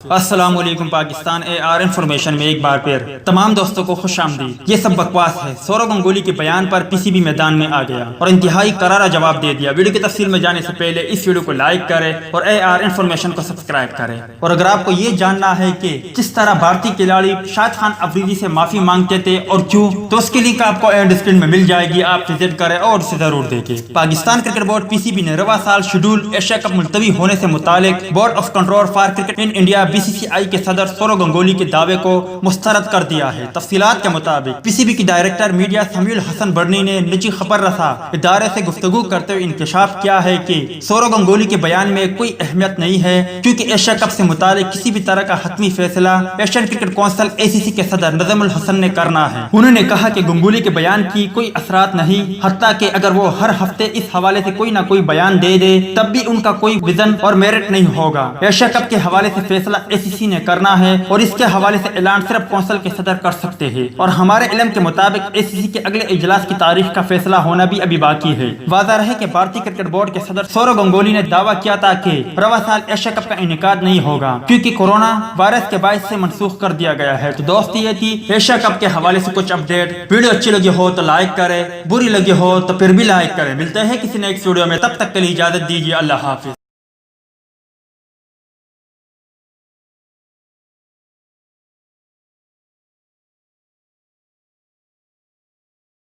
السلام علیکم پاکستان انفارمیشن میں ایک بار پھر تمام دوستوں کو خوش آمدید۔ یہ سب بکواس ہے۔ سارو گنگولی کے بیان پر پی بی میدان میں آ گیا اور انتہائی کرارا جواب دے دیا۔ ویڈیو کی تفصیل میں جانے سے پہلے اس ویڈیو کو لائک کریں اور انفارمیشن کو سبسکرائب کریں۔ اور اگر آپ کو یہ جاننا ہے کہ کس طرح بھارتی کھلاڑی شاہد خان افریدی سے معافی مانگتے تھے اور کیوں، تو اس کی لنک آپ کو اینڈ اسکرین میں مل جائے گی، آپ وزٹ کریں اور اسے ضرور دیکھیں۔ Pakistan cricket board P be نے رواں سال شیڈول ایشیا کپ ملتوی ہونے سے متعلق board of control for cricket in India BCCI کے صدر سارو گنگولی کے دعوے کو مسترد کر دیا ہے۔ تفصیلات کے مطابق پی بی کی ڈائریکٹر میڈیا سمیع حسن برنی نے نجی خبر رساں ادارے سے گفتگو کرتے ہوئے انکشاف کیا ہے کہ سارو گنگولی کے بیان میں کوئی اہمیت نہیں ہے، کیونکہ ایشیا کپ سے متعلق کسی بھی طرح کا حتمی فیصلہ ایشین کرکٹ کونسل ACC کے صدر نظم الحسن نے کرنا ہے۔ انہوں نے کہا کہ گنگولی کے بیان کی کوئی اثرات نہیں، حتیٰ کہ اگر وہ ہر ہفتے اس حوالے سے کوئی نہ کوئی بیان دے دے تب بھی ان کا کوئی وزن اور میرٹ نہیں ہوگا۔ ایشیا کپ کے حوالے سے فیصلہ ACC نے کرنا ہے اور اس کے حوالے سے اعلان صرف کونسل کے صدر کر سکتے ہیں، اور ہمارے علم کے مطابق ACC کے اگلے اجلاس کی تاریخ کا فیصلہ ہونا بھی ابھی باقی ہے۔ واضح رہے کہ بھارتی کرکٹ بورڈ کے صدر سارو گنگولی نے دعویٰ کیا تھا کہ رواں سال ایشیا کپ کا انعقاد نہیں ہوگا کیونکہ کورونا وائرس کے باعث سے منسوخ کر دیا گیا ہے۔ تو دوست یہ تھی ایشیا کپ کے حوالے سے کچھ اپڈیٹ۔ ویڈیو اچھی لگی ہو تو لائک کرے، بری لگی ہو تو پھر بھی لائک کرے۔ ملتے ہیں کسی نیکسٹ ویڈیو میں، تب تک کے لیے اجازت دیجیے۔ اللہ حافظ۔